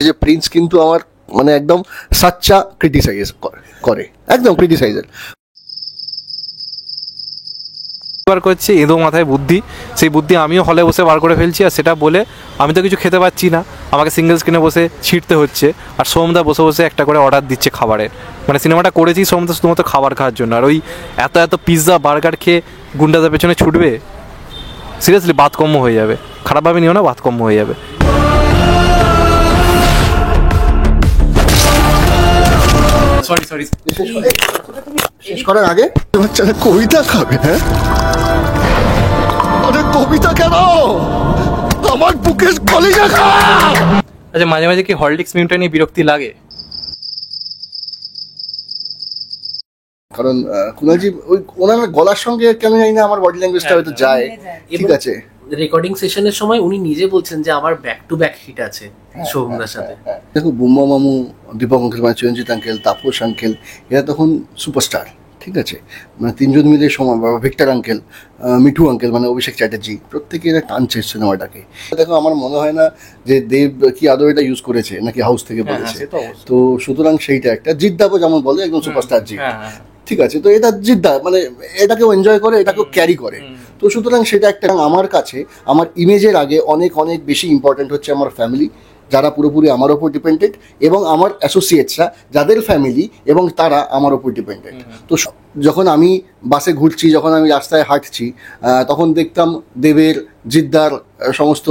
যে প্রিন্স কিন্তু আমার মানে একদম সাচ্চা ক্রিটিসাইজ করে, একদম ক্রিটিসাইজের বার করছে এঁদো মাথায় বুদ্ধি, সেই বুদ্ধি আমিও হলে বসে বার করে ফেলছি। আর সেটা বলে আমি তো কিছু খেতে পাচ্ছি না, আমাকে সিঙ্গেল স্ক্রিনে বসে ছিঁড়তে হচ্ছে। আর সোমদা বসে বসে একটা করে অর্ডার দিচ্ছে খাবারের। মানে সিনেমাটা করেছি সোমদা শুধুমাত্র খাবার খাওয়ার জন্য, আর ওই এত এত পিৎজা বার্গার খেয়ে গুন্ডাদের পেছনে ছুটবে। সিরিয়াসলি বাতকম্য হয়ে যাবে, খারাপভাবে নিও না, বাতকম্য হয়ে যাবে। সরি শেষ করার আগে বাচ্চারা কবিতা খাবে। হ্যাঁ, কবিতা কেন? আমার বুকের কলিজা খা। আচ্ছা, মাঝে মাঝে কি হরলিক্স মিউটা নিয়ে বিরক্তি লাগে? কারণ কুনালজি ওই ওনার গলার সঙ্গে কেন জানি না আমার বডি ল্যাঙ্গুয়েজটা হয়তো যায়। ঠিক আছে, রেকর্ডিং সেশনের সময় উনি নিজে বলছেন যে আমার ব্যাক টু ব্যাক হিট আছে সোহমদার সাথে। দেখো, বুম্মা মামু, দীপক আঙ্কেল, মানে চিরঞ্জিত আঙ্কেল, তাপস আঙ্কেল, এরা তখন সুপারস্টার। ঠিক আছে, মানে তিনজন মিলে সময়, ভিক্টর আঙ্কেল, মিঠু আঙ্কেল মানে অভিষেক চ্যাটার্জি, প্রত্যেকে এরা টানছে সিনেমাটাকে। দেখো, আমার মনে হয় না যে দেব কি আদৌ এটা ইউজ করেছে নাকি হাউস থেকে বলেছে। তো সুতরাং সেইটা একটা জিদ্দাবো যেমন বলে একদম সুপারস্টার জি। ঠিক আছে, তো এটা জিদ্দা মানে এটাকেও এনজয় করে, এটাকেও ক্যারি করে। তো সুতরাং সেটা একটা, আমার কাছে আমার ইমেজের আগে অনেক অনেক বেশি ইম্পর্টেন্ট হচ্ছে আমার ফ্যামিলি, যারা পুরোপুরি আমার ওপর ডিপেন্ডেন্ট, এবং আমার অ্যাসোসিয়েটসরা যাদের ফ্যামিলি এবং তারা আমার ওপর ডিপেন্ডেন্ট। তো যখন আমি বাসে ঘুরছি, যখন আমি রাস্তায় হাঁটছি, তখন দেখতাম দেবের, জিদ্দার সমস্ত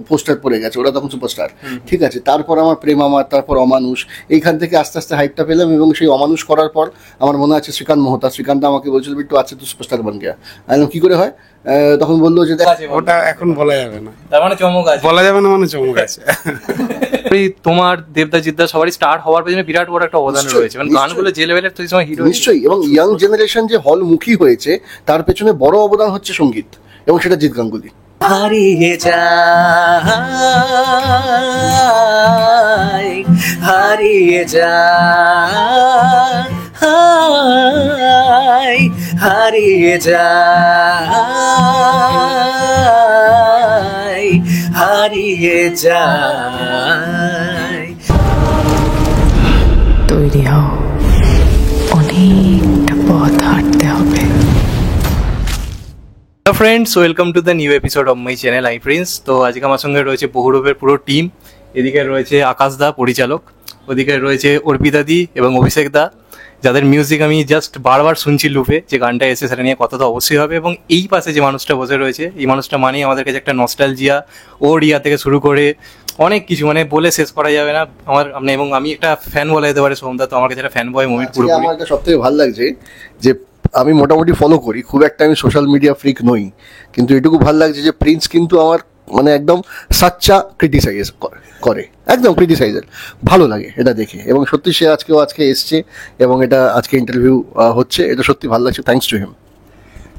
পোস্টার পড়ে গেছে, ওরা তখন সুপারস্টার। ঠিক আছে, তারপর আমার প্রেম আমার, তারপর অমানুষ, এইখান থেকে আস্তে আস্তে হাইটটা পেলাম। এবং সেই অমানুষ করার পর আমার মনে আছে শ্রীকান্ত মোহতা, শ্রীকান্ত আমাকে বলছিল একটু আছে তো সুপারস্টার বান গিয়া। আমি কি করে হয়? তখন বললো যে ওটা এখন বলা যাবে না, তার মানে চমক আছে, বলা যাবে না মানে চমক আছে। তোমার দেবদা জিদ্দা সবারই স্টার হওয়ার পেছনে বিরাট বড় একটা অবদান রয়েছে, মানে গানগুলো যে লেভেলের তো এই সময় হিরো। নিশ্চয়ই, এবং ইয়াং জেনারেশন যে হলমুখী হয়েছে তার পেছনে বড় অবদান হচ্ছে সঙ্গীত, এবং সেটা জিৎ গাঙ্গুলি। হারিয়ে যায়, হারিয়ে যায়, হারিয়ে যায়, হারিয়ে যায়। তৈরি হও, অনেকটা পথ হাঁটতে হবে। Hello friends, welcome to the new episode of my channel I Prince. তো আজকে আমার সঙ্গে রয়েছে বহুরূপের পুরো টিম। এদিকে রয়েছে আকাশ দা পরিচালক, ওদিকে রয়েছে অর্পিতা দি এবং অভিষেক দা, যাদের মিউজিক আমি জাস্ট বারবার শুনছি লুপে, যে গানটা এসে সেটা নিয়ে কথা তো অবশ্যই হবে। এবং এই পাশে যে মানুষটা বসে রয়েছে, এই মানুষটা মানেই আমাদের কাছে একটা নস্টালজিয়া, ওর ইয়া থেকে শুরু করে অনেক কিছু, মানে বলে শেষ করা যাবে না আমার। এবং আমি একটা ফ্যান বলা যেতে পারে সোমদা, তো আমার কাছে একটা ফ্যান বয় মুভি পুরোপুরি। আমার সব থেকে ভালো লাগছে যে আমি মোটামুটি ফলো করি, খুব একটা আমি সোশ্যাল মিডিয়া ফ্রিক নই, কিন্তু এটুকু ভালো লাগছে যে প্রিন্স কিন্তু আমার মানে একদম সাচ্চা ক্রিটিসাইজ করে, একদম ক্রিটিসাইজার। ভালো লাগে এটা দেখে, এবং সত্যি সে আজকে এসছে এবং এটা আজকে ইন্টারভিউ হচ্ছে, এটা সত্যি ভালো লাগছে। Thanks to him.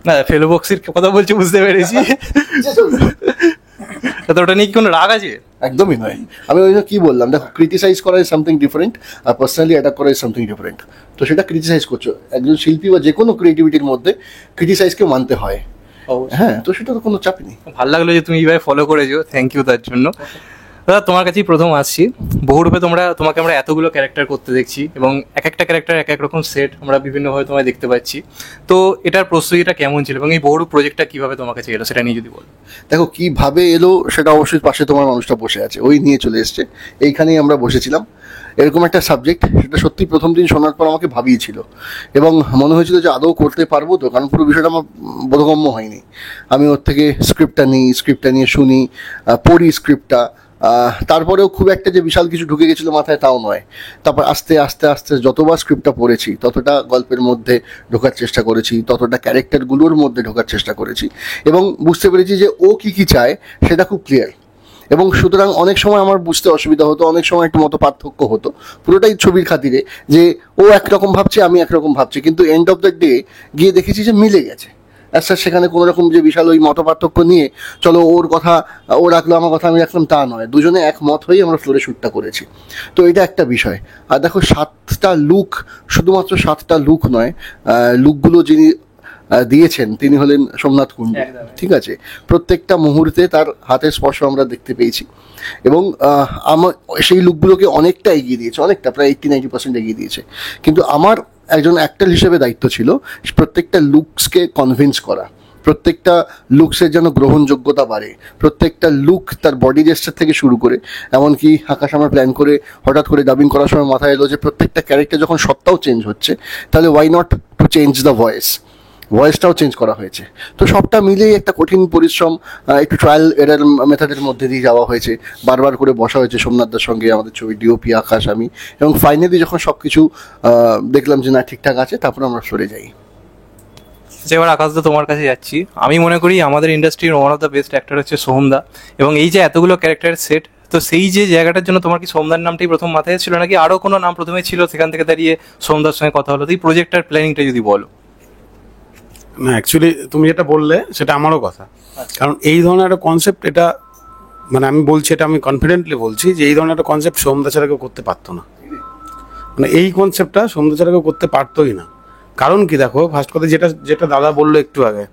না, ফেলো বক্সির কথা বলছি, বুঝতে পেরেছি। ওটা নিয়ে কি কোনো রাগ আছে? একদমই নয়। আমি ওই কি বললাম, দেখো, ক্রিটিসাইজ করা ইজ সামথিং ডিফারেন্ট, আর পার্সোনালি অ্যাটাক করা ইজ সামথিং ডিফারেন্ট। তো সেটা ক্রিটিসাইজ করছো, একজন শিল্পী বা যে কোনো ক্রিয়েটিভিটির মধ্যে ক্রিটিসাইজকে মানতে হয়। হ্যাঁ, তো সেটা তো কোনো চাপ নেই। ভালো লাগলো যে তুমি এইভাবে ফলো করেছো, থ্যাংক ইউ তার জন্য। দাদা, তোমার কাছেই প্রথম আসছি। বহুরূপে তোমাকে আমরা এতগুলো ক্যারেক্টার করতে দেখছি, এবং এক একটা ক্যারেক্টার এক এক রকম সেট আমরা বিভিন্নভাবে তোমায় দেখতে পাচ্ছি। তো এটার প্রস্তুতিটা কেমন ছিল, এবং এই বহুরূপ প্রজেক্টটা কিভাবে তোমার কাছে এলো, সেটা নিয়ে যদি বলো। দেখো, কিভাবে এলো সেটা অবশ্যই পাশে তোমার মানুষটা বসে আছে, ওই নিয়ে চলে এসছে। এইখানেই আমরা বসেছিলাম, এরকম একটা সাবজেক্ট, সেটা সত্যি প্রথম দিন শোনার পর আমাকে ভাবিয়েছিল, এবং মনে হয়েছিল যে আদৌ করতে পারবো তো, কারণ পুরো বিষয়টা আমার বোধগম্য হয়নি। আমি ওর থেকে স্ক্রিপ্টটা নিয়ে শুনি, পড়ি স্ক্রিপ্টটা, তারপরেও খুব একটা যে বিশাল কিছু ঢুকে গেছিলো মাথায় তাও নয়। তারপর আস্তে আস্তে আস্তে যতবার স্ক্রিপ্টটা পড়েছি, ততটা গল্পের মধ্যে ঢোকার চেষ্টা করেছি, ততটা ক্যারেক্টারগুলোর মধ্যে ঢোকার চেষ্টা করেছি, এবং বুঝতে পেরেছি যে ও কী চায় সেটা খুব ক্লিয়ার। এবং সুতরাং অনেক সময় আমার বুঝতে অসুবিধা হতো, অনেক সময় একটু মতো পার্থক্য হতো, পুরোটাই ছবির খাতিরে, যে ও একরকম ভাবছে, আমি একরকম ভাবছি, কিন্তু এন্ড অফ দ্য ডে গিয়ে দেখেছি যে মিলে গেছে। আচ্ছা, সেখানে কোনো রকম যে বিশাল ওই মত পার্থক্য নিয়ে চলো ওর কথা ও রাখলো, আমার কথা আমি রাখলাম, তা নয়। দুজনে একমত হয়েই আমরা ফ্লোরে শ্যুটটা করেছি। তো এটা একটা বিষয়। আর দেখো, 7টা লুক, শুধুমাত্র 7টা লুক নয়, লুকগুলো যিনি দিয়েছেন তিনি হলেন সোমনাথ কুণ্ডু, একদম। ঠিক আছে। প্রত্যেকটা মুহূর্তে তার হাতের স্পর্শ আমরা দেখতে পেয়েছি এবং আমার সেই লুকগুলোকে অনেকটা এগিয়ে দিয়েছে, অনেকটা প্রায় 80-90% এগিয়ে দিয়েছে। কিন্তু আমার একজন অ্যাক্টর হিসেবে দায়িত্ব ছিল প্রত্যেকটা লুকসকে কনভিন্স করা, প্রত্যেকটা লুকসের যেন গ্রহণযোগ্যতা বাড়ে, প্রত্যেকটা লুক তার বডি জেস্টার থেকে শুরু করে এমনকি আকাশ আমরা প্ল্যান করে হঠাৎ করে ডাবিং করার সময় মাথায় এলো যে প্রত্যেকটা ক্যারেক্টার যখন সত্তাও চেঞ্জ হচ্ছে তাহলে why not to change the ভয়েসটাও চেঞ্জ করা হয়েছে। তো সবটা মিলিয়ে একটা কঠিন পরিশ্রম, একটু ট্রায়াল এরার মেথডের মধ্যে দিয়ে যাওয়া হয়েছে, বারবার করে বসা হয়েছে সোমনাথদার সঙ্গে, আমাদের ছবি ডিওপি আকাশ, আমি, এবং ফাইনালি যখন সব কিছু দেখলাম যে না ঠিকঠাক আছে তারপর আমরা সরে যাই। যে এবার আকাশ দা তোমার কাছে যাচ্ছি, আমি মনে করি আমাদের ইন্ডাস্ট্রির one of the best actor হচ্ছে সোহমদা, এবং এই যে এতগুলো ক্যারেক্টার সেট, তো সেই যে জায়গাটার জন্য তোমার কি সোমদার নামটাই প্রথম মাথায় ছিল নাকি আরও কোনো নাম প্রথমে ছিল, সেখান থেকে দাঁড়িয়ে সোমদার সঙ্গে কথা হলো? তো এই প্রজেক্টটার প্ল্যানিংটা যদি বলো। না, অ্যাকচুয়ালি তুমি যেটা বললে সেটা আমারও কথা, কারণ এই ধরনের একটা কনসেপ্ট, এটা মানে আমি বলছি, এটা আমি কনফিডেন্টলি বলছি যে এই ধরনের একটা কনসেপ্ট সোমদা ছাড়া কেউ করতে পারতো না। মানে এই কনসেপ্টটা সোমদা ছাড়া কেউ করতে পারতোই না। কারণ কি, দেখো ফার্স্ট কথা যেটা যেটা দাদা বললো একটু আগে,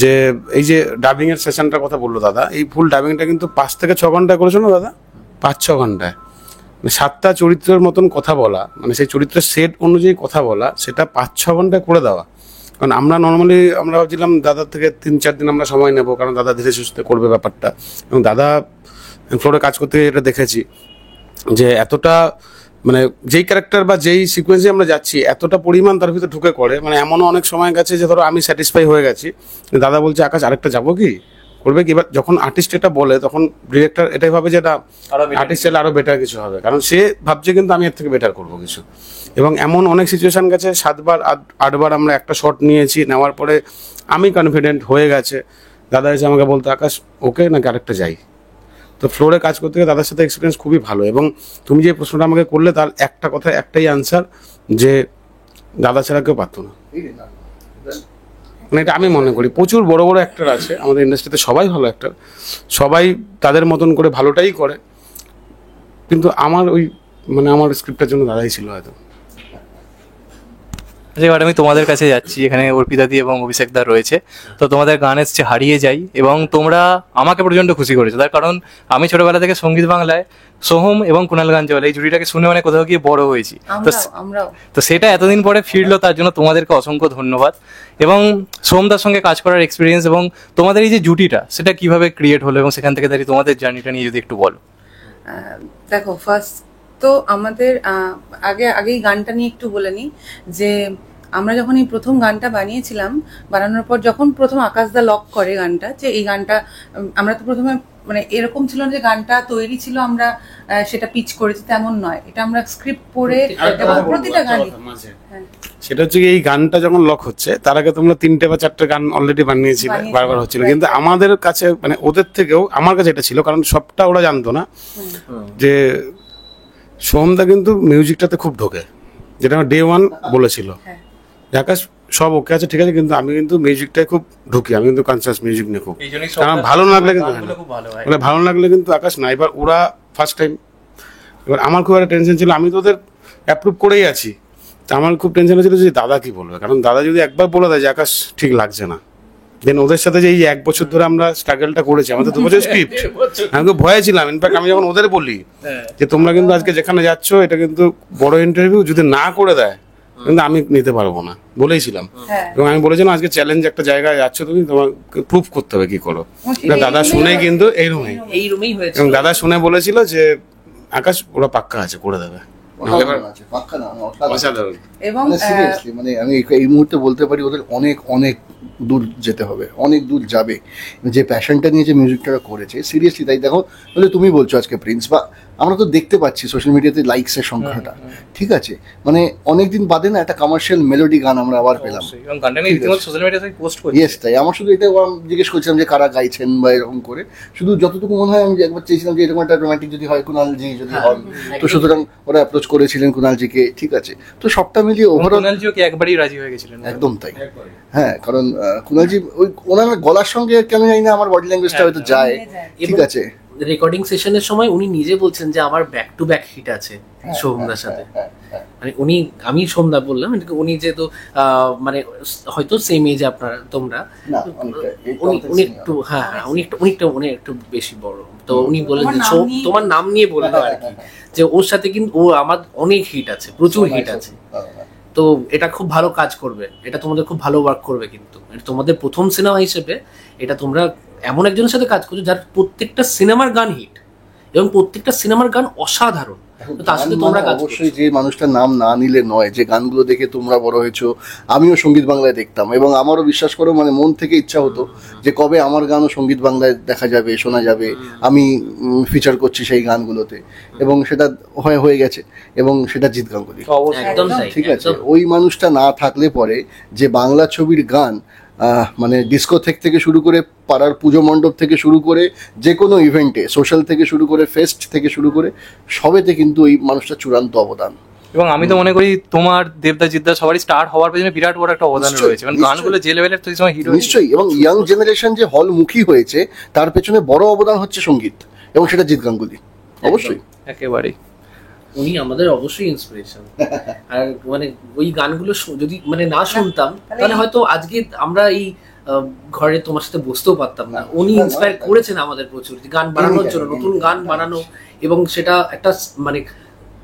যে এই যে ডাবিং এর সেশনটার কথা বললো দাদা, এই ফুল ডাবিংটা কিন্তু 5 থেকে 6 ঘন্টায় করেছো না দাদা? 5-6 ঘন্টায়, মানে 7টা চরিত্রের মতন কথা বলা, মানে সেই চরিত্রের সেট অনুযায়ী কথা বলা, সেটা 5-6 ঘন্টায় করে দেওয়া। কারণ আমরা নর্মালি আমরা ভাবছিলাম দাদার থেকে 3-4 দিন আমরা সময় নেবো, কারণ দাদা ধীরে সুস্থে করবে ব্যাপারটা, এবং দাদা ফ্লোরে কাজ করতে এটা দেখেছি যে এতটা মানে যেই ক্যারেক্টার বা যেই সিকোয়েন্সে আমরা যাচ্ছি এতটা পরিমাণ তার ভিতরে ঢুকে করে, মানে এমনও অনেক সময় গেছে যে ধরো আমি স্যাটিসফাই হয়ে গেছি, দাদা বলছে আকাশ আরেকটা যাবো কি, করবে কি? এবার যখন আর্টিস্ট এটা বলে তখন ডিরেক্টর এটাই ভাবে যে এটা আর্টিস্ট চাইলে আরো বেটার কিছু হবে, কারণ সে ভাবছে কিন্তু আমি এর থেকে বেটার করবো কিছু। এবং এমন অনেক সিচুয়েশন গেছে, 7বার-8বার আমরা একটা শট নিয়েছি, নেওয়ার পরে আমি কনফিডেন্ট হয়ে গেছে, দাদা এসে আমাকে বলতো আকাশ ওকে নাকি আরেকটা যাই। তো ফ্লোরে কাজ করতে গিয়ে দাদার সাথে এক্সপিরিয়েন্স খুবই ভালো। এবং তুমি যে প্রশ্নটা আমাকে করলে তার একটা কথা, একটাই আনসার, যে দাদা ছাড়া কেউ পারতো না। মানে এটা আমি মনে করি প্রচুর বড় বড় অ্যাক্টর আছে আমাদের ইন্ডাস্ট্রিতে, সবাই ভালো অ্যাক্টর, সবাই তাদের মতন করে ভালোটাই করে, কিন্তু আমার ওই মানে আমার স্ক্রিপ্টের জন্য দাদাই ছিল হয়তো। এবার আমি তোমাদের কাছে যাচ্ছি, এখানে অর্পিতাদি এবং অভিষেক দা রয়েছে, তো তোমাদের গান এসছে হারিয়ে যাই, এবং তোমরা আমাকে প্রচন্ড খুশি করেছো, তার কারণ আমি ছোটবেলা থেকে সঙ্গীত বাংলায় সোহম এবং কুণাল গাঞ্জওয়াল এই জুটিটাকে শুনে মানে কোথাও গিয়ে বড় হয়েছি, আমরাও তো সেটা এতদিন পরে ফিরলো, তার জন্য তোমাদেরকে অসংখ্য ধন্যবাদ। এবং সোহমদার সঙ্গে কাজ করার এক্সপিরিয়েন্স এবং তোমাদের এই যে জুটিটা সেটা কিভাবে ক্রিয়েট হলো, এবং সেখান থেকে দাঁড়িয়ে তোমাদের জার্নিটা নিয়ে যদি একটু বলো। দেখো, ফার্স্ট তো আমাদের আগেই গানটা নিয়ে একটু বলে নিই যে আমরা যখন এই প্রথম গানটা বানিয়েছিলাম, বানানোর পর যখন প্রথম আকাশদা লক করে গানটা, যে এই গানটা আমরা তো প্রথমে মানে এরকম ছিল না যে গানটা তৈরি ছিল আমরা সেটা পিচ করেছি, তেমন নয়, এটা আমরা স্ক্রিপ্ট পড়ে এবং প্রতিটা গানই। সেটা হচ্ছে কি, এই গানটা যখন লক হচ্ছে তার আগে তোমরা 3টে বা 4টে গান অলরেডি বানিয়েছিলে, বারবার হচ্ছিল, কিন্তু আমাদের কাছে মানে ওদের থেকেও আমার কাছে এটা ছিল, কারণ সবটা ওরা জানতো না যে সোহমদা কিন্তু মিউজিকটাতে খুব ঢোকে, যেটা আমার ডে 1 বলেছিল, আকাশ সব ওকে আছে ঠিক আছে, কিন্তু আমি কিন্তু মিউজিকটাই খুব ঢুকি, আমি কিন্তু কনসাস মিউজিক নিয়ে খুব, কারণ ভালো লাগলে কিন্তু মানে ভালো লাগলে কিন্তু আকাশ না। এবার ওরা ফার্স্ট টাইম, এবার আমার খুব একটা টেনশন ছিল, আমি তো ওদের অ্যাপ্রুভ করেই আছি, তা আমার খুব টেনশন ছিল যে দাদা কি বলবে, কারণ দাদা যদি একবার বলে দেয় যে আকাশ ঠিক লাগছে না, দেন ওদের সাথে যে এই 1 বছর ধরে আমরা স্ট্রাগলটা করেছি, আমাদের 2 বছর স্ক্রিপ্ট, আমি খুব ভয়ে ছিলাম। ইনফ্যাক্ট আমি যখন ওদের বলি যে তোমরা কিন্তু আজকে যেখানে যাচ্ছ এটা কিন্তু বড় ইন্টারভিউ, যদি না করে দেয় কিন্তু আমি নিতে পারবো না বলেইছিলাম, এবং আমি বলেছিলাম আজকে চ্যালেঞ্জ একটা জায়গায় যাচ্ছ, তুমি তোমাকে প্রুভ করতে হবে কি করো। দাদা শুনে কিন্তু এইরকমই হয়েছে, এবং দাদা শুনে বলেছিল যে আকাশ ওরা পাক্কা আছে, করে দেবে। এবং সিরিয়াসলি মানে আমি এই মুহূর্তে বলতে পারি ওদের অনেক অনেক দূর যেতে হবে, অনেক দূর যাবে, যে প্যাশনটা নিয়ে যে মিউজিকটা করেছে সিরিয়াসলি। তাই দেখো, বলে তুমি বলছো আজকে প্রিন্স, বা আমরা তো দেখতে পাচ্ছি সোশ্যাল মিডিয়াতে লাইকসের সংখ্যাটা, ঠিক আছে, মানে অনেকদিন বাদে না একটা কমার্শিয়াল মেলোডি গান আমরা আবার পেলাম। ইয়েস, তাই আমার শুধু এটা জিজ্ঞেস করছিলাম যে কারা গাইছেন বা এরকম করে, শুধু যতটুকু মনে হয় আমি একবার চেয়েছিলাম যে এরকম একটা রোমান্টিক যদি হয়, কুণালজি যদি হন, তো সুতরাং ওরা অ্যাপ্রোচ করেছিলেন কুণালজিকে, ঠিক আছে, তো সবটা মিলিয়ে ওভারঅল একবারই রাজি হয়ে গেছিলেন। একদম তাই, হ্যাঁ, কারণ কুণালজি ওই ওনার গলার সঙ্গে কেন জানি না আমার বডি ল্যাঙ্গুয়েজটা হয়তো যায়, ঠিক আছে। রেকর্ডিং সেশনের সময় উনি নিজে বলছেন যে আমার ব্যাক টু ব্যাক হিট আছে সোমদার সাথে। মানে উনি, আমি সোমদা বললাম, উনি যেহেতু মানে হয়তো সেম এজ আপনারা তোমরা, না, অনেকটা, এই উনি context একটু, নিয়ে। হ্যাঁ উনি একটু বেশি বড়, তো উনি বললেন যে তোমার নাম নিয়ে- তোমার নাম নিয়ে বললো আর কি, যে ওর সাথে কিন্তু ও আমার অনেক হিট আছে, প্রচুর হিট আছে, তো এটা খুব ভালো কাজ করবে, এটা তোমাদের খুব ভালো ওয়ার্ক করবে, কিন্তু এটা তোমাদের প্রথম সিনেমা হিসেবে এটা তোমরা এমন একজনের সাথে কাজ করছো যার প্রত্যেকটা সিনেমার গান হিট এবং প্রত্যেকটা সিনেমার গান অসাধারণ, তো তার সাথে তোমরা কাজ অবশ্যই করছো। যে মানুষটার নাম না নিলে নয়, যে গানগুলো দেখে তোমরা বড় হয়েছো, আমিও সঙ্গীত বাংলায় দেখতাম এবং আমারও বিশ্বাস করো মানে মন থেকে ইচ্ছা হতো যে কবে আমার গানও সঙ্গীত বাংলায় দেখা যাবে, শোনা যাবে, আমি ফিচার করছি সেই গানগুলোতে, এবং সেটা হয়ে গেছে, এবং সেটা জিৎ গাঙ্গুলি। একদম তাই, ঠিক আছে, একদম। ওই মানুষটা না থাকলে পরে যে বাংলা ছবির গান মানে ডিস্কোথেক থেকে শুরু করে পাড়ার পুজো মণ্ডপ থেকে শুরু করে যে কোনো ইভেন্টে, সোশ্যাল থেকে শুরু করে ফেস্ট থেকে শুরু করে সবেতে কিন্তু ওই মানুষটা চূড়ান্ত অবদান। এবং আমি তো মনে করি তোমার, দেবদা, জিদ্দা সবারই স্টার হওয়ার পেছনে বিরাট বড় একটা অবদান নিশ্চয়ই, রয়েছে, মানে নিশ্চয়ই। গানগুলো যে লেভেলের তো সময় হিরো। নিশ্চয়ই, এবং ইয়াং জেনারেশন যে হলমুখী হয়েছে তার পেছনে বড় অবদান হচ্ছে সঙ্গীত, এবং সেটা জিৎ গাঙ্গুলি অবশ্যই। একেবারেই। উনি আমাদের অবশ্যই ইন্সপিরেশন। আর মানে ওই গানগুলো যদি মানে না শুনতাম তাহলে হয়তো আজকে আমরা এই ঘরে তোমার সাথে বসতেও পারতাম না। উনি ইন্সপায়ার করেছেন আমাদের প্রচুর গান বানানোর জন্য, নতুন গান বানানো, এবং সেটা একটা মানে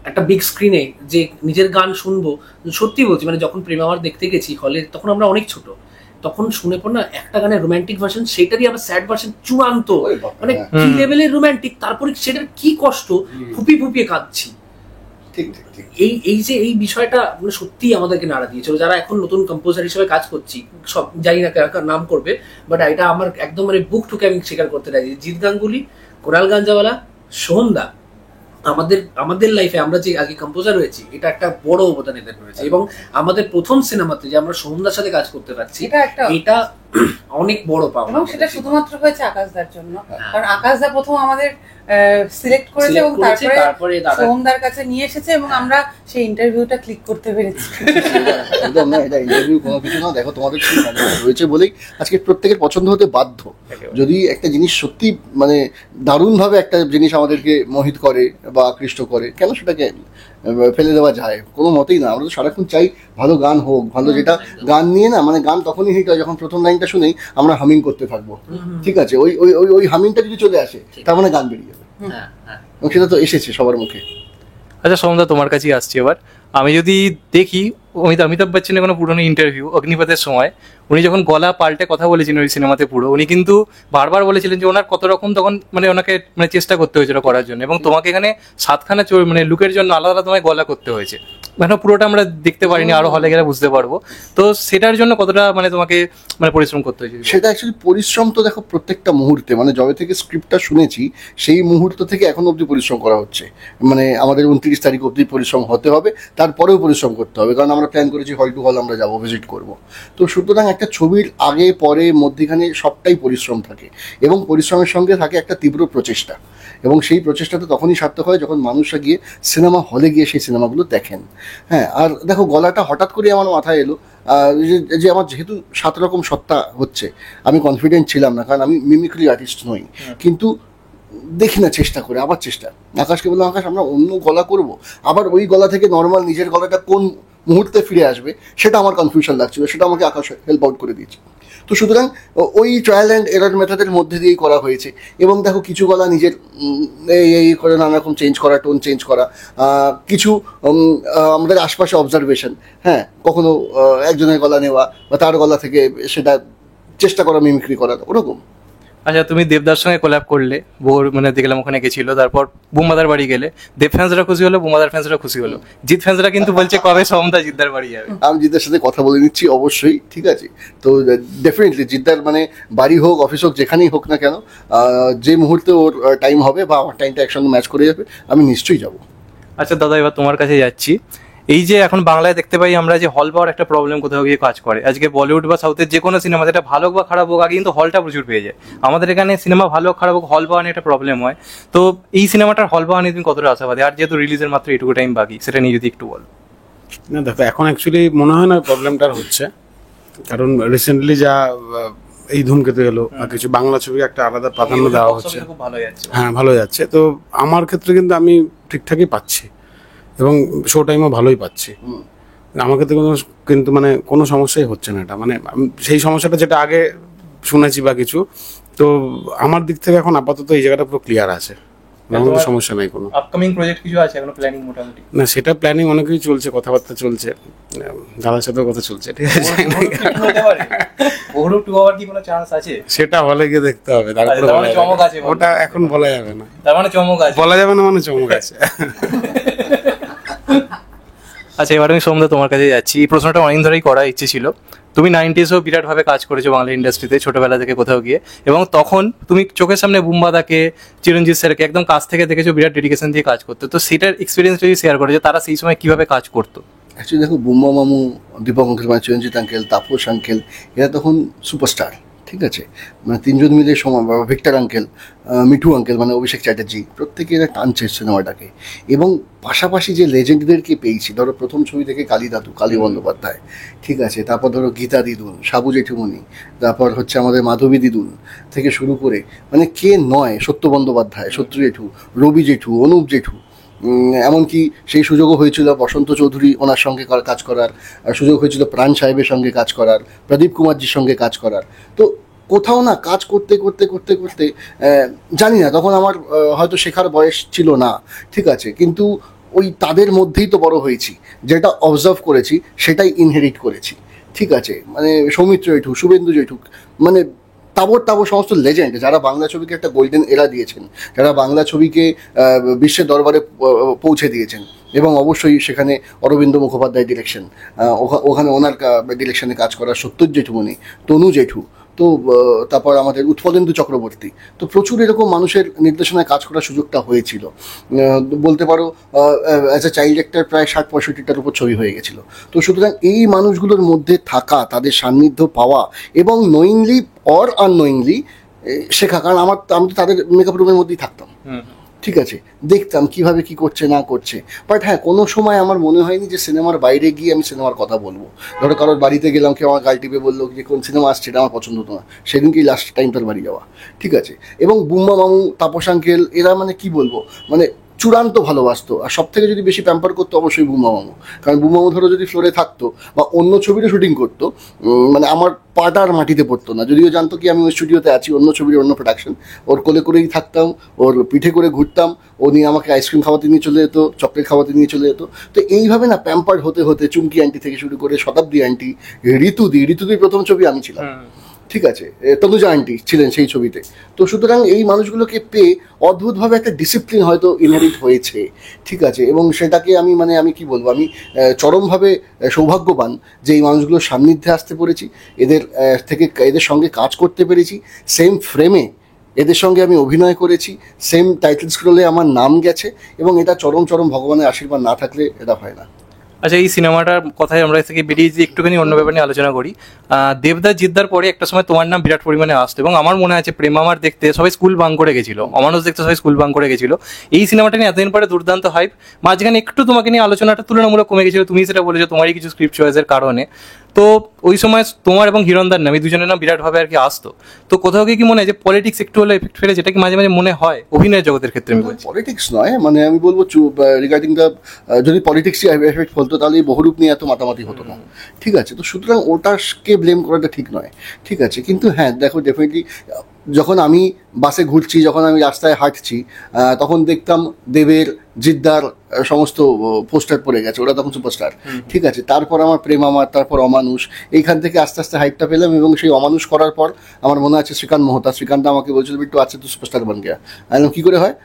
একটা বিগ স্ক্রিনে যে নিজের গান শুনবো। সত্যি বলছি, মানে যখন প্রেম আমার দেখতে গেছি হলে, তখন আমরা অনেক ছোট, তখন শুনে পর না একটা গানের রোমান্টিক ভার্সন, সেটারই আবার স্যাড ভার্সন চূড়ান্ত, মানে কি লেভেলের রোমান্টিক, তারপরে সেটার কি কষ্ট, ফুপিয়ে ফুপিয়ে কাঁদছি। ঠিক ঠিক ঠিক। এই যে এই বিষয়টা মানে সত্যিই আমাদেরকে নাড়া দিয়েছিল, যারা এখন নতুন কম্পোজার হিসেবে কাজ করছি, সব জানি না কার নাম করবে, বাট এটা আমার একদম মানে বুক ঠুকে আমি স্বীকার করতে রাজি, জিৎ গাঙ্গুলি, কোরাল গাঞ্জাওয়ালা, সোহমদা আমাদের লাইফে আমরা যে আগে কম্পোজার হয়েছি, এটা একটা বড় অবদান এদের রয়েছে। এবং আমাদের প্রথম সিনেমাতে যে আমরা সোহমদার সাথে কাজ করতে পারছি, এটা অনেক বড় পাওয়া, এবং সেটা শুধুমাত্র হয়েছে আকাশদার জন্য, কারণ আকাশদা প্রথম আমাদের সিলেক্ট করেছে এবং তারপরে সোহমদার কাছে নিয়ে এসেছে, এবং আমরা সেই ইন্টারভিউটা ক্লিক করতে পেরেছি। একদম না, এটা ইন্টারভিউ কোনো কিছু না, দেখো তোমাদের কি রয়েছে বলেই আজকে প্রত্যেকের পছন্দ হতে বাধ্য। যদি একটা জিনিস সত্যি মানে দারুণভাবে একটা জিনিস আমাদেরকে মোহিত করে বা আকৃষ্ট করে, কেন সেটাকে ফেলে দেওয়া যায়? কোনো মতেই না। আমরা তো সারাক্ষণ চাই ভালো গান হোক, ভালো, যেটা গান নিয়ে না, মানে গান তখনই হিট হয় যখন প্রথম লাইনটা শুনেই আমরা হামিং করতে থাকবো। ঠিক আছে, ওই ওই ওই ওই হামিংটা যদি চলে আসে তার মানে গান বেরিয়ে যাবে, এবং সেটা তো এসেছে সবার মুখে। আচ্ছা সোমদা, তোমার কাছেই আসছি এবার। আমি যদি দেখি অমিতাভ বচ্চনের কোনো পুরনো ইন্টারভিউ অগ্নিপথের সময়, উনি যখন গলা পাল্টে কথা বলেছিলেন ওই সিনেমাতে পুরো, উনি কিন্তু বারবার বলেছিলেন যে ওনার কত রকম তখন মানে ওনাকে মানে চেষ্টা করতে হয়েছিল করার জন্য, এবং তোমাকে এখানে 7খানা মানে লুকের জন্য আলাদা আলাদা তোমায় গলা করতে হয়েছে, মানে পুরোটা আমরা দেখতে পারিনি, আরো হলে গেলে বুঝতে পারবো। তো সেটার জন্য কতটা মানে তোমাকে মানে পরিশ্রম করতে হয়েছে? সেটা অ্যাকচুয়ালি পরিশ্রম তো দেখো প্রত্যেকটা মুহূর্তে, মানে যবে থেকে স্ক্রিপ্টটা শুনেছি সেই মুহূর্ত থেকে এখন অবধি পরিশ্রম করা হচ্ছে। মানে আমাদের 29 তারিখ অবধি পরিশ্রম হতে হবে, তারপরেও পরিশ্রম করতে হবে, কারণ আমরা প্ল্যান করেছি হল টু হল আমরা যাবো, ভিজিট করব। তো সুতরাং একটা ছবির আগে পরে মধ্যখানে সবটাই পরিশ্রম থাকে, এবং পরিশ্রমের সঙ্গে থাকে একটা তীব্র প্রচেষ্টা, এবং সেই প্রচেষ্টাটা তখনই সার্থক হয় যখন মানুষরা গিয়ে সিনেমা হলে গিয়ে সেই সিনেমাগুলো দেখেন। হ্যাঁ, আর দেখো গলাটা হঠাৎ করে আমার মাথায় এলো যে আমার যেহেতু 7 রকম সত্তা হচ্ছে, আমি কনফিডেন্ট ছিলাম না, কারণ আমি মিমিক্রি আর্টিস্ট নই, কিন্তু দেখি না চেষ্টা করে, আবার চেষ্টা, আকাশকে বললাম আকাশ আমরা অন্য গলা করব, আবার ওই গলা থেকে নর্মাল নিজের গলাটা কোন মুহূর্তে ফিরে আসবে সেটা আমার কনফিউশন লাগছিল, সেটা আমাকে আকাশ হেল্প আউট করে দিয়েছে। তো সুতরাং ওই ট্রায়াল অ্যান্ড এরর মেথডের মধ্যে দিয়েই করা হয়েছে। এবং দেখো কিছু গলা নিজের এই করে নানা রকম চেঞ্জ করা, টোন চেঞ্জ করা, কিছু আমাদের আশপাশে অবজারভেশন, হ্যাঁ, কখনো একজনের গলা নেওয়া বা তার গলা থেকে সেটা চেষ্টা করা মিমিক্রি করা, ওরকম। আচ্ছা, তুমি দেবদার সঙ্গে কোল্যাব করলে, বোর মানে দেখলাম ওখানে গেছিল, তারপর বুমাদার বাড়ি গেলে, দেব ফ্যান্সরা খুশি হলো, বুমাদার ফ্যান্সরা খুশি হলো, জিৎ ফ্যান্সরা কিন্তু বলছে কবে সোমদা জিদ্দার বাড়ি যাবে। আমি জিদ্দার সাথে কথা বলে নিচ্ছি অবশ্যই, ঠিক আছে? তো ডেফিনেটলি জিদ্দার মানে বাড়ি হোক, অফিস হোক, যেখানেই হোক না কেন, যে মুহূর্তে ওর টাইম হবে বা আমার টাইমটা একসঙ্গে ম্যাচ করে যাবে, আমি নিশ্চয়ই যাব। আচ্ছা দাদা, এবার তোমার কাছে যাচ্ছি। এই যে এখন বাংলায় দেখতে পাই আমরা যে হল পাওয়ার একটা প্রবলেম কোথাও গিয়ে কাজ করে, আজকে বলিউড বা সাউথের যে কোনো সিনেমা, যেটা ভালো হোক বা খারাপ হোক, আগে কিন্তু হলটা প্রচুর পেয়ে যায়। আমাদের এখানে সিনেমা ভালো হোক খারাপ হোক, হল পাওয়া নিয়ে একটা প্রবলেম হয়। তো এই সিনেমাটার হল পাওয়া নিয়ে তুমি কতটা আশাবাদী? আর যেহেতু রিলিজের মাত্র এইটুকু টাইম বাকি, সেটা নিয়ে যদি একটু বলো। না দেখো, এখন অ্যাকচুয়ালি মনে হয় না প্রবলেমটার হচ্ছে, কারণ রিসেন্টলি যা এই ধূমকেতু এলো আর কিছু বাংলা ছবিকে একটা আলাদা প্রাধান্য দেওয়া হচ্ছে। খুব ভালো যাচ্ছে। হ্যাঁ, ভালো যাচ্ছে। তো আমার ক্ষেত্রে কিন্তু আমি ঠিকঠাকই পাচ্ছি এবং শো টাইমও ভালোই পাচ্ছি। আমার ক্ষেত্রে কিন্তু মানে কোনো সমস্যাই হচ্ছে না। এটা মানে সেই সমস্যাটা যেটা আগে শুনেছি বা কিছু, তো আমার দিক থেকে এখন আপাতত এই জায়গাটা পুরো ক্লিয়ার আছে, আমাদের সমস্যা নাই কোনো। আপকামিং প্রজেক্ট কিছু আছে এখনো প্ল্যানিং মোটামুটি? না, সেটা প্ল্যানিং অনেক কিছু চলছে, কথাবার্তা চলছে, দাদার সাথেও কথা চলছে, ঠিক আছে। ওহরু 2 আওয়ার কি কোনো চান্স আছে? সেটা হলে গিয়ে দেখতে হবে, তারপরে তার মানে চমক আছে, ওটা এখন বলা যাবে না। তার মানে চমক আছে, বলা যাবে না মানে চমক আছে। আচ্ছা, এবার আমি সোমদা তোমার কাছে যাচ্ছি। এই প্রশ্নটা অনেক ধরেই করার ইচ্ছে ছিল। তুমি 90sও বিরাটভাবে কাজ করেছো বাংলা ইন্ডাস্ট্রিতে ছোটবেলা থেকে কোথাও গিয়ে, এবং তখন তুমি চোখের সামনে বুম্বাদাকে, চিরঞ্জিত স্যারকে একদম কাছ থেকে দেখেছো বিরাট ডেডিকেশন দিয়ে কাজ করতে। তো সেটার এক্সপিরিয়েন্স যদি শেয়ার করে যে তারা সেই সময় কিভাবে কাজ করতো। অ্যাকচুয়ালি দেখো, বুম্বা মামু, দীপক আঙ্কেল মানে চিরঞ্জিত আঙ্কেল, তাপস আঙ্কেল, এরা তখন সুপারস্টার, ঠিক আছে। মানে তিনজন মিলে সময়, বা ভিক্টর আঙ্কেল, মিঠু আঙ্কেল মানে অভিষেক চ্যাটার্জি, প্রত্যেকে এরা টানছে সিনেমাটাকে। এবং পাশাপাশি যে লেজেন্ডদেরকে পেয়েছি, ধরো প্রথম ছবি থেকে কালী দাদু, কালী বন্দ্যোপাধ্যায়, ঠিক আছে, তারপর ধরো গীতা দিদুন, সাবু জেঠুমণি, তারপর হচ্ছে আমাদের মাধবী দিদুন থেকে শুরু করে, মানে কে নয়, সত্য বন্দ্যোপাধ্যায়, শত্রু জেঠু, রবি জেঠু, অনুপ জেঠু, এমনকি সেই সুযোগও হয়েছিল বসন্ত চৌধুরী ওনার সঙ্গে কাজ করার, সুযোগ হয়েছিল প্রাণ সাহেবের সঙ্গে কাজ করার, প্রদীপ কুমারজির সঙ্গে কাজ করার। তো কোথাও না কাজ করতে করতে করতে করতে জানি না, তখন আমার হয়তো শেখার বয়স ছিল না, ঠিক আছে, কিন্তু ওই তাদের মধ্যেই তো বড় হয়েছি, যেটা অবজার্ভ করেছি সেটাই ইনহেরিট করেছি, ঠিক আছে। মানে সৌমিত্র জেঠু, শুভেন্দু জেঠু, মানে তাবর সমস্ত লেজেন্ড যারা বাংলা ছবিকে একটা গোল্ডেন এরা দিয়েছেন, যারা বাংলা ছবিকে বিশ্বের দরবারে পৌঁছে দিয়েছেন। এবং অবশ্যই সেখানে অরবিন্দ মুখোপাধ্যায় ডিরেকশন, ওখানে ওনার ডিরেকশনে কাজ করা সত্যজিৎ জেঠুমণি, তনু জেঠু, তো তারপর আমাদের উৎপলেন্দু চক্রবর্তী, তো প্রচুর এরকম মানুষের নির্দেশনায় কাজ করার সুযোগটা হয়েছিল। বলতে পারো অ্যাজ এ চাইল্ড অ্যাক্টর প্রায় 60-65টার উপর ছবি হয়ে গেছিলো। তো সুতরাং এই মানুষগুলোর মধ্যে থাকা, তাদের সান্নিধ্য পাওয়া এবং নোয়িংলি অর আননোয়িংলি শেখা, কারণ আমি তো তাদের মেকআপ রুমের মধ্যেই থাকতাম, ঠিক আছে, দেখতাম কিভাবে কি করছে না করছে। বাট হ্যাঁ, কোনো সময় আমার মনে হয়নি যে সিনেমার বাইরে গিয়ে আমি সিনেমার কথা বলবো। ধরো কারোর বাড়িতে গেলাম, কেউ আমার গাল টিপে বললো যে কোন সিনেমা আসছে, এটা আমার পছন্দ হতো না, সেদিনকেই লাস্ট টাইম তার বাড়ি যাওয়া, ঠিক আছে। এবং বুম্বা মামু, তাপস আঙ্কেল, এরা মানে কি বলবো, মানে চূড়ান্ত ভালোবাসতো। আর সব থেকে যদি বেশি প্যাম্পার করতো অবশ্যই বুম্বা মামু, কারণ বুম্বা মামু ধরো যদি ফ্লোরে থাকতো বা অন্য ছবিরও শুটিং করতো, মানে আমার পাটা আর মাটিতে পড়তো না, যদিও জানতো কি আমি ওই স্টুডিওতে আছি, অন্য ছবির অন্য প্রোডাকশন, ওর কোলে করেই থাকতাম, ওর পিঠে করে ঘুরতাম, ও নিয়ে আমাকে আইসক্রিম খাওয়াতে নিয়ে চলে যেত, চকলেট খাওয়াতে নিয়ে চলে যেত। তো এইভাবে না প্যাম্পার্ড হতে হতে চুমকি আন্টি থেকে শুরু করে শতাব্দী আন্টি, ঋতুদির প্রথম ছবি আমি ছিলাম, ঠিক আছে, তনুজা আন্টি ছিলেন সেই ছবিতে। তো সুতরাং এই মানুষগুলোকে পেয়ে অদ্ভুতভাবে একটা ডিসিপ্লিন হয়তো ইনহেরিট হয়েছে, ঠিক আছে। এবং সেটাকে আমি কি বলবো, আমি চরমভাবে সৌভাগ্যবান যে এই মানুষগুলোর সান্নিধ্যে আসতে পেরেছি, এদের সঙ্গে কাজ করতে পেরেছি, সেম ফ্রেমে এদের সঙ্গে আমি অভিনয় করেছি, সেম টাইটেল স্ক্রোলে আমার নাম গেছে, এবং এটা চরম ভগবানের আশীর্বাদ না থাকলে এটা হয় না। আচ্ছা, এই সিনেমাটার কথায় আমরা থেকে বেরিয়ে যে একটুখানি অন্য ব্যাপার নিয়ে আলোচনা করি। দেবদাস জিদ্দার পরে একটা সময় তোমার নাম বিরাট পরিমাণে আসতো, এবং আমার মনে আছে প্রেম আমার দেখতে সবাই স্কুল বাং করে গেছিল, অমানুষ দেখতে সবাই স্কুল বাং করে গেছিল। এই সিনেমাটা নিয়ে এতদিন পরে দুর্দান্ত হাইপ, মাঝখানে একটু তোমাকে নিয়ে আলোচনাটা তুলনামূলক কমে গেছিল, তুমি সেটা বলেছো তোমারই কিছু স্ক্রিপ্ট চয়েসের কারণে। তো ওই সময় তোমার এবং হিরণদার নাম, এই দুজনের নাম বিরাটভাবে আর কি আসতো। তো কোথাও কি মনে হয় যে পলিটিক্স একটু হলে এফেক্ট ফেলে, যেটা কি মাঝে মাঝে মনে হয় অভিনয় জগতের ক্ষেত্রে? আমি বলছি পলিটিক্স নয়, মানে আমি বলবো রিগার্ডিং দ্য, যদি পলিটিক্সই এফেক্ট ফেলতো তাহলে এই বহুরূপ নিয়ে এত মাতামাতি হতো না, ঠিক আছে। তো সুতরাং ওটাকে ব্লেম করাটা ঠিক নয়, ঠিক আছে। কিন্তু হ্যাঁ দেখো, ডেফিনেটলি যখন আমি বাসে ঘুরছি, যখন আমি রাস্তায় হাঁটছি, তখন দেখতাম দেবের, জিদ্দার সমস্ত পোস্টার পড়ে গেছে, ওরা তখন সুপারস্টার, ঠিক আছে। তারপর আমার প্রেম আমার, তারপর অমানুষ, এইখান থেকে আস্তে আস্তে হাইটটা পেলাম। এবং সেই অমানুষ করার পর আমার মনে আছে শ্রীকান্ত মোহতা, শ্রীকান্ত আমাকে বলছিল একটু আছে তো সুপারস্টার বান গিয়া। আমি কী করে হয়?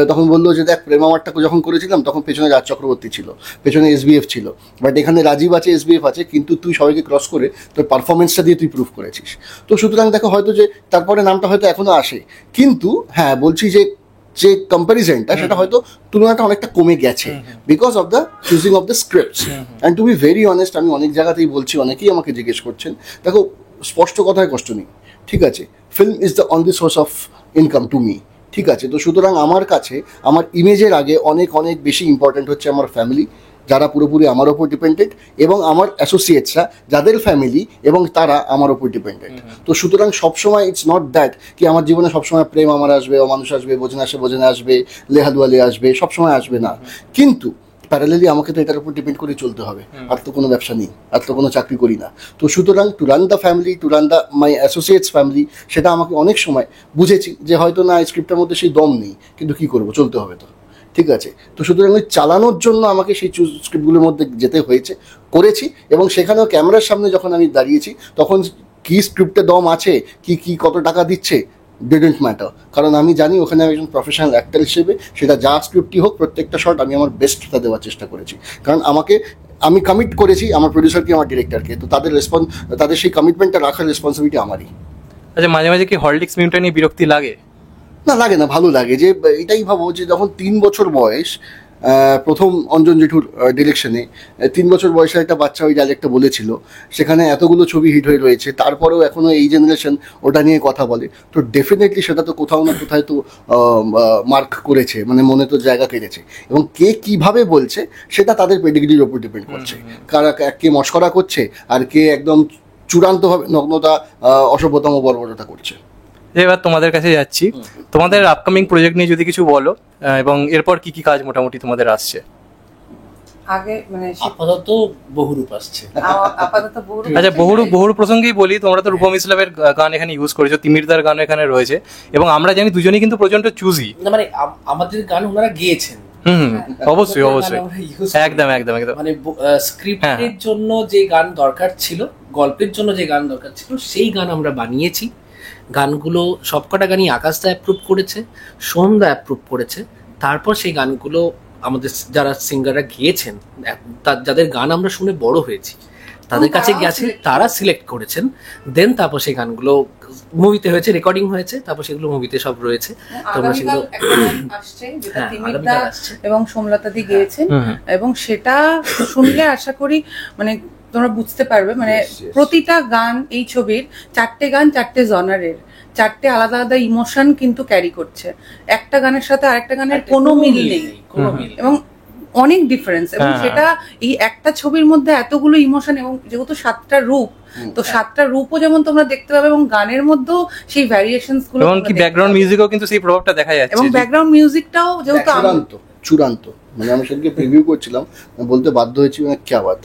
তখন বললো যে দেখ, প্রেম আমারটা যখন করেছিলাম তখন পেছনে রাজ চক্রবর্তী ছিল, পেছনে SBF ছিল, বাট এখানে রাজীব আছে, SBF আছে, কিন্তু তুই সবাইকে ক্রস করে তোর পারফরমেন্সটা দিয়ে তুই প্রুভ করেছিস। তো সুতরাং দেখো, হয়তো যে তারপরে নামটা হয়তো এখনো আসে, কিন্তু হ্যাঁ বলছি যে কম্প্যারিজনটা সেটা হয়তো তুলনাটা অনেকটা কমে গেছে, because of the choosing of the scripts. And to be very honest, আমি অনেক জায়গাতেই বলছি, অনেকেই আমাকে জিজ্ঞেস করছেন, দেখো স্পষ্ট কথায় কষ্ট নেই, ঠিক আছে, film is the only source of income to me, ঠিক আছে। তো সুতরাং আমার কাছে আমার ইমেজের আগে অনেক বেশি ইম্পর্ট্যান্ট হচ্ছে আমার ফ্যামিলি, যারা পুরোপুরি আমার ওপর ডিপেন্ডেন্ট, এবং আমার অ্যাসোসিয়েটসরা যাদের ফ্যামিলি এবং তারা আমার ওপর ডিপেন্ডেন্ট। তো সুতরাং সবসময় ইটস নট দ্যাট কি আমার জীবনে সবসময় প্রেম আমার আসবে, অমানুষ আসবে, বোঝেনা আসবে, লেহাদুয়ালে আসবে, সবসময় আসবে না। কিন্তু প্যারালেলি আমাকে তো এটার উপর ডিপেন্ড করে চলতে হবে, আর তো কোনো ব্যবসা নেই, আর তো কোনো চাকরি করি না। তো সুতরাং to run the family, to run the my associates family, সেটা আমাকে অনেক সময় বুঝেছি যে হয়তো না স্ক্রিপ্টের মধ্যে সেই দম নেই, কিন্তু কী করবো, চলতে হবে তো, ঠিক আছে। তো সুতরাং ওই চালানোর জন্য আমাকে সেই স্ক্রিপ্টগুলোর মধ্যে যেতে হয়েছে, করেছি, এবং সেখানেও ক্যামেরার সামনে যখন আমি দাঁড়িয়েছি তখন কি স্ক্রিপ্টে দম আছে, কি কত টাকা দিচ্ছে, ডিডন্ট ম্যাটার, কারণ আমি জানি ওখানে আমি একজন প্রফেশনাল অ্যাক্টর হিসেবে সেটা যা স্ক্রিপ্টই হোক প্রত্যেকটা শট আমি আমার বেস্টটা দেওয়ার চেষ্টা করেছি, কারণ আমি কমিট করেছি আমার প্রডিউসারকে, আমার ডিরেক্টরকে, তো তাদের সেই কমিটমেন্টটা রাখার রেসপন্সিবিলিটি আমারই। আচ্ছা, মাঝে মাঝে কি হরলিক্স মিউটা নিয়ে বিরক্তি লাগে? না, লাগে না, ভালো লাগে। যে এটাই ভাবো যে যখন 3 বছর বয়স, প্রথম অঞ্জন জেঠুর ডিরেকশনে 3 বছর বয়সের একটা বাচ্চা ওই ডাইরেক্টটা বলেছিল, সেখানে এতগুলো ছবি হিট হয়ে রয়েছে, তারপরেও এখনও এই জেনারেশন ওটা নিয়ে কথা বলে, তো ডেফিনেটলি সেটা তো কোথাও না কোথায় তো মার্ক করেছে, মানে মনে তো জায়গা কেড়েছে। এবং কে কিভাবে বলছে সেটা তাদের পেডিগ্রির ওপর ডিপেন্ড করছে, কারা কে মস্করা করছে আর কে একদম চূড়ান্তভাবে নগ্নতা, অসভ্যতম বর্বরতা করছে। এবার তোমাদের কাছে যাচ্ছি, তোমাদের আপকামিং প্রজেক্ট নিয়ে যদি কিছু বলো, এবং এরপর কি কি কাজ মোটামুটি তোমাদের আসছে? আগে মানে আপাতত বহুরূপ আসছে। আপাতত বহু আচ্ছা, বহুরূপ প্রসঙ্গেই বলি, তোমরা তো রূপম ইসলামের গান এখানে ইউজ করেছো, তিমিরদার গান এখানে রয়েছে, এবং আমরা জানি দুজনেই কিন্তু প্রচন্ড চুজি। না মানে আমাদের গান ওনারা গেয়েছেন। অবশ্যই একদম। মানে স্ক্রিপ্টের জন্য যে গান দরকার ছিল, গল্পের জন্য যে গান দরকার ছিল, সেই গান আমরা বানিয়েছি। গানগুলো সবকটা গানই আকাশদা অ্যাপ্রুভ করেছে, সোমদা অ্যাপ্রুভ করেছে। তারপর সেই গানগুলো আমাদের যারা সিঙ্গাররা গিয়েছেন, যাদের গান আমরা শুনে বড় হয়েছি, তাদের কাছে গেছে, তারা সিলেক্ট করেছেন। দেন তারপর সেই গানগুলো মুভিতে হয়েছে, রেকর্ডিং হয়েছে, তারপর সেগুলো মুভিতে সব রয়েছে। তোমরা সেগুলো আসছে যেটা তিমিরদা এবং সোমলতা দি গিয়েছেন, এবং সেটা শুনলে আশা করি মানে তোমরা বুঝতে পারবে, মানে প্রতিটা গান এই ছবির 4টে গান 4টে জনারের, 4টে আলাদা আলাদা ইমোশন কিন্তু ক্যারি করছে। একটা গানের সাথে আরেকটা গানের কোনো মিল নেই, এবং অনেক ডিফারেন্স, এবং সেটা এই একটা ছবির মধ্যে এতগুলো ইমোশন, এবং যেহেতু 7টা রূপ, তো 7টা রূপও যেমন তোমরা দেখতে পাবে, এবং গানের মধ্যেও সেই ভ্যারিয়েশনস গুলো, এবং কি ব্যাকগ্রাউন্ড মিউজিকও কিন্তু সেই প্রভাবটা দেখা যাচ্ছে, এবং ব্যাকগ্রাউন্ড মিউজিকটাও যেহেতু চূড়ান্ত, মানে আমি সেদিকে প্রিভিউ করছিলাম, বলতে বাধ্য হয়েছি, মানে কি আবাদ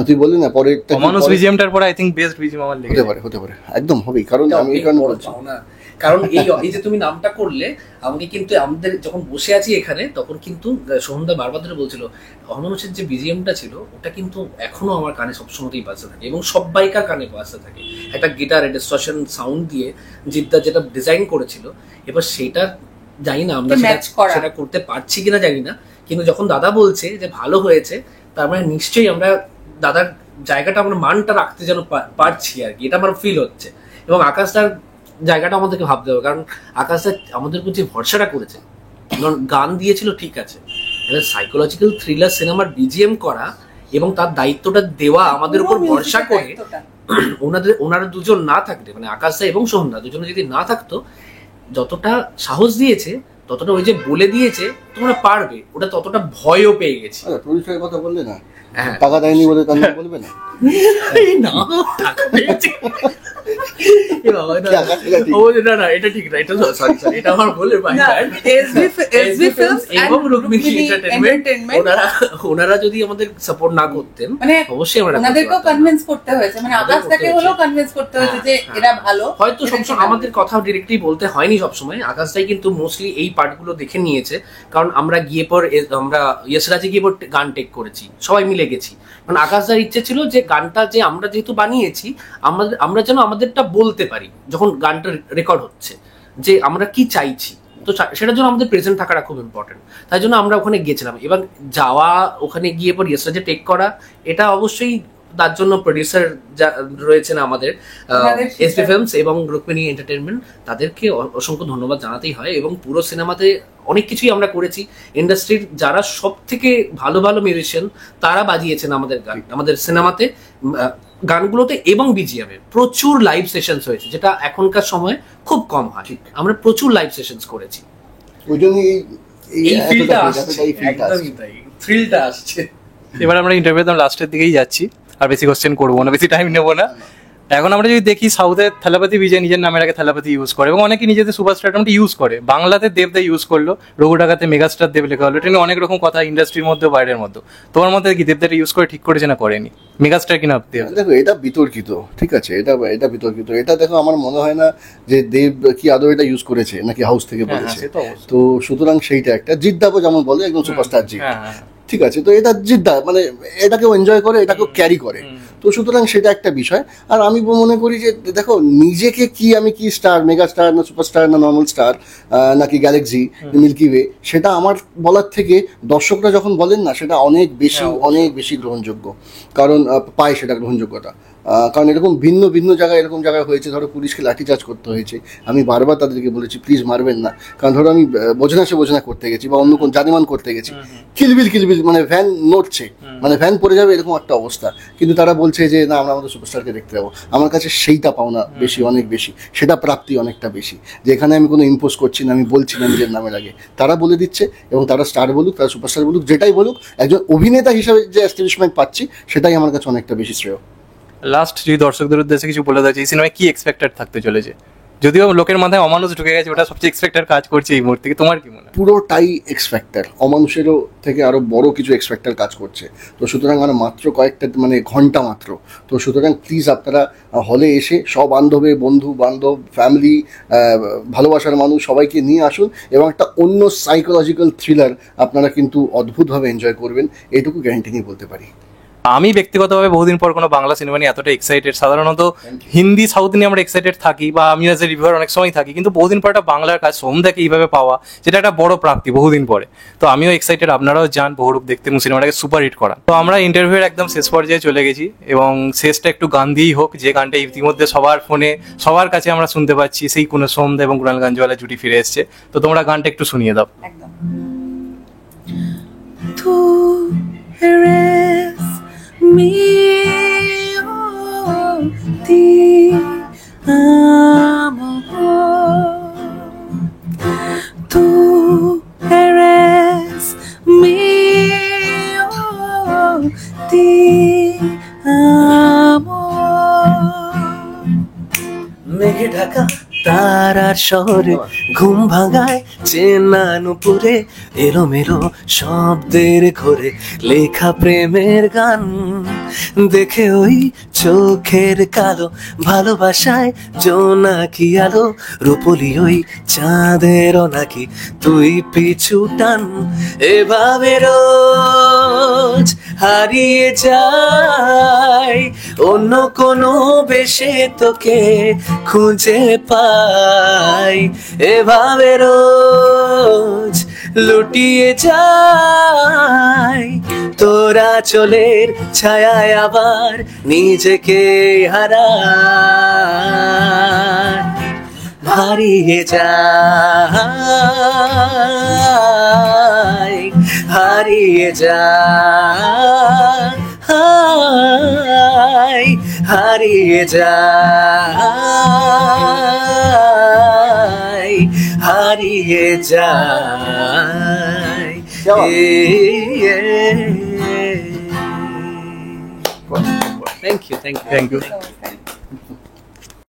তুই বললি না পরে মানুষ বিজিএমটার পরে আই থিংক বেস্ট বিজিএম আমার লেগেছে। হতে পারে একদম হবেই, কারণ আমি এই কারণে বলছি, কারণ এই যে তুমি নামটা করলে, আমাকে কিন্তু আমাদের যখন বসে আছি এখানে, তখন কিন্তু সোহনদা বারবার ধরে বলছিল অমানুষের যে বিজিএমটা ছিল ওটা কিন্তু এখনো আমার কানে সবসময়ই বাজতে থাকে, এবং সবাইকার কানে বাজতে থাকে। একটা গিটার ডিসটরশন সাউন্ড দিয়ে জিদ্দা যেটা ডিজাইন করেছিল, এবার সেটা জানি না আমরা সেটা করতে পারছি কিনা জানি না, কিন্তু যখন দাদা বলছে যে ভালো হয়েছে, তার মানে নিশ্চয়ই আমরা দাদার জায়গাটা, আমরা মানটা রাখতে যেন পারছি আর কি, এটা আমার ফিল হচ্ছে। এবং আকাশটার জায়গাটা আমাদেরকে ভাবতে হবে, কারণ আকাশটা আমাদের উপর যে ভরসাটা করেছে, কারণ গান দিয়েছিল ঠিক আছে, এবার সাইকোলজিক্যাল থ্রিলার সিনেমার বিজিএম করা এবং তার দায়িত্বটা দেওয়া আমাদের উপর ভরসা করে, ওনারা দুজন না থাকলে, মানে আকাশদা এবং সোহনদা দুজনে যদি না থাকতো, যতটা সাহস দিয়েছে, ততটা ওই যে বলে দিয়েছে তোমরা পারবে, ওটা ততটা ভয়ও পেয়ে গেছি। প্রডিউসারের কথা বললে না, টাকা দেয়নি বলে তার নাম বলবে না, না টাকা পেয়েছে, না এটা ঠিক না, এটা সরি এটা আমার বলে ওনারা যদি আমাদের সাপোর্ট না করতেন, মানে অবশ্যই আমরা ওনাদেরকেও কনভিন্স করতে হয়েছে, মানে আকাশটাকে হলেও কনভিন্স করতে হয়েছে যে এরা ভালো। হয়তো সবসময় আমাদের কথা ডিরেক্টলি বলতে হয়নি সবসময়, আকাশটাই কিন্তু মোস্টলি এই পার্টগুলো দেখে নিয়েছে, কারণ আমরা গিয়ে পর আমরা ইয়েসরাজে গিয়ে পর গান টেক করেছি, সবাই মিলে গেছি, কারণ আকাশদার ইচ্ছে ছিল যে গানটা যে আমরা যেহেতু বানিয়েছি, আমরা যেন আমাদেরটা বলতে পারি যখন গানটা রেকর্ড হচ্ছে, যে আমরা কি চাইছি, তো সেটার জন্য আমাদের প্রেজেন্ট থাকাটা খুব ইম্পর্টেন্ট। তাই জন্য আমরা ওখানে গিয়েছিলাম, এবং যাওয়া, ওখানে গিয়ে পর ইয়েসরাজে টেক করা, এটা অবশ্যই তার জন্য প্রডিউসার রয়েছেন আমাদের এসপি ফিল্মস এবং রুকমিনী এন্টারটেইনমেন্ট, তাদেরকে অসংখ্য ধন্যবাদ জানাতেই হয়। এবং পুরো সিনেমাতে অনেক কিছুই আমরা করেছি, ইন্ডাস্ট্রির যারা সব থেকে ভালো ভালো মিউজিশিয়ান তারা বাজিয়েছেন আমাদের গান, আমাদের সিনেমাতে গানগুলোতে, এবং বিজিএমে প্রচুর লাইভ সেশনস হয়েছে, যেটা এখনকার সময় খুব কম হয়। আমরা প্রচুর লাইভ সেশনস করেছি, ওই জন্য এই ফিলটা আসছে, একদমই তাই, থ্রিলটা আসছে। এবার আমরা ইন্টারভিউ একদম লাস্টের দিকেই যাচ্ছি, আর বেশি কোশ্চেন করবো না, বেশি টাইম নেবো না। এখন আমরা যদি দেখি সাউথের থালাপতি বিজয় নিজের নামের আগে থালাপতি ইউজ করে এবং অনেকে নিজেদের সুপারস্টারটা ইউজ করে। বাংলাতে দেবদা ইউজ করলো, রঘু ডাকাতে মেগাস্টার দেব লেখা হলো, এটা নিয়ে অনেক রকম কথা ইন্ডাস্ট্রির মধ্যে বাইরের মধ্যে। তোমার মধ্যে কি দেবদাটা ইউজ করে ঠিক করেছে না করেনি? মেগাস্টার কিনা দেব? দেখো এটা বিতর্কিত, ঠিক আছে, এটা বিতর্কিত। এটা দেখো আমার মনে হয় না যে দেব কি আদৌ এটা ইউজ করেছে নাকি হাউস থেকে বলেছে। সে তো অবশ্যই। তো সুতরাং সেইটা একটা জিদ্দাবো যেমন বলে একদম সুপারস্টার জিৎ, হ্যাঁ। ঠিক আছে। তো এটা জিদ্দা মানে এটাকেও এনজয় করে, এটাকেও ক্যারি করে। তো সুতরাং সেটা একটা বিষয়। আর আমি মনে করি যে দেখো নিজেকে কি আমি কি স্টার, মেগা স্টার না সুপারস্টার না নর্মাল স্টার নাকি গ্যালাক্সি মিল্কি ওয়ে, সেটা আমার বলার থেকে দর্শকরা যখন বলেন না সেটা অনেক বেশি গ্রহণযোগ্য। কারণ পায় সেটা গ্রহণযোগ্যতা। কারণ এরকম ভিন্ন ভিন্ন জায়গায় এরকম জায়গায় হয়েছে, ধরো পুলিশকে লাঠিচার্জ করতে হয়েছে, আমি বারবার তাদেরকে বলেছি প্লিজ মারবেন না। কারণ ধরো আমি বোঝনা করতে গেছি বা অন্য কোন জানিমান করতে গেছি, কিলবিল মানে ভ্যান নড়ছে, মানে ভ্যান পড়ে যাবে এরকম একটা অবস্থা, কিন্তু তারা বলছে যে না আমরা আমাদের সুপারস্টারকে দেখতে যাবো। আমার কাছে সেইটা পাওনা বেশি, অনেক বেশি, সেটা প্রাপ্তি অনেকটা বেশি, যে এখানে আমি কোনো ইম্পোজ করছি না, আমি বলছি না নিজের নামের আগে, তারা বলে দিচ্ছে এবং তারা স্টার বলুক, তারা সুপারস্টার বলুক, যেটাই বলুক, একজন অভিনেতা হিসাবে যে এস্টাবলিশমেন্ট পাচ্ছি সেটাই আমার কাছে অনেকটা বেশি শ্রেয়। লাস্ট যদি দর্শকদের উদ্দেশ্যে কিছু বলে দেয়, এই সিনেমায় কি এক্সপেক্টেড থাকতে চলেছে? যদিও লোকের মাথায় অমানুষ ঢুকে গেছে, ওটা সবচেয়ে এক্সপেক্টেড কাজ করছে এই মুহূর্তে, তোমার কি মনে হয়? পুরোটাই এক্সপেক্টার, অমানুষেরও থেকে আরো বড় কিছু এক্সপেক্টার কাজ করছে। তো সুতরাং আর মাত্র কয়েকটা মানে ঘন্টা মাত্র, তো সুতরাং প্লিজ আপনারা হলে এসে সব বান্ধবে, বন্ধু বান্ধব, ফ্যামিলি, ভালোবাসার মানুষ সবাইকে নিয়ে আসুন এবং একটা অন্য সাইকোলজিক্যাল থ্রিলার আপনারা কিন্তু অদ্ভুতভাবে এনজয় করবেন, এইটুকু গ্যারান্টি নিয়ে বলতে পারি। আমি ব্যক্তিগতভাবে বহুদিন পর কোনো বাংলা সিনেমা নিয়ে এতটা এক্সাইটেড। সাধারণত হিন্দি সাউথ নিয়ে আমরা এক্সাইটেড থাকি বা আমি অ্যাজ এ রিভিউয়ার অনেক সময় থাকি, কিন্তু বহুদিন পর একটা বাংলার কাজ সোমদাকে এইভাবে পাওয়া, যেটা একটা বড় প্রাপ্তি বহুদিন পরে। তো আমিও এক্সাইটেড, আপনারাও যান বহুরূপ দেখতে এবং সিনেমাটাকে সুপার হিট করা। তো আমরা ইন্টারভিউর একদম শেষ পর্যায়ে চলে গেছি এবং শেষটা একটু গান দিয়েই হোক, যে গানটা ইতিমধ্যে সবার ফোনে সবার কাছে আমরা শুনতে পাচ্ছি, সেই কোনো সোমদা এবং কুণাল গাঞ্জওয়ালা জুটি ফিরে এসছে। তো তোমরা গানটা একটু শুনিয়ে দাও। একদম। Mio ti amo, tú eres mío, ti amo। মেঘে ঢাকা তারার শহরে ঘুম ভাঙায় চেনা নুপুরে এলোমেলো শব্দের ঘরে লেখা প্রেমের গান দেখে ওই চোখের কালো ভালোবাসায় জোনাকি আলো রূপলি ওই চাঁদেরও নাকি তুই পিছু টান এভাবে রোজ হারিয়ে যায় অন্য কোনো বেশে তোকে খুঁজে পাই এভাবে রোজ লুটিয়ে যায় তোরা চলের ছায়ায় আবার নিজেকে হারায় হারিয়ে যায় হারিয়ে যায় হারিয়ে যায় হারিয়ে যায় থ্যাংক ইউ থ্যাংক ইউ।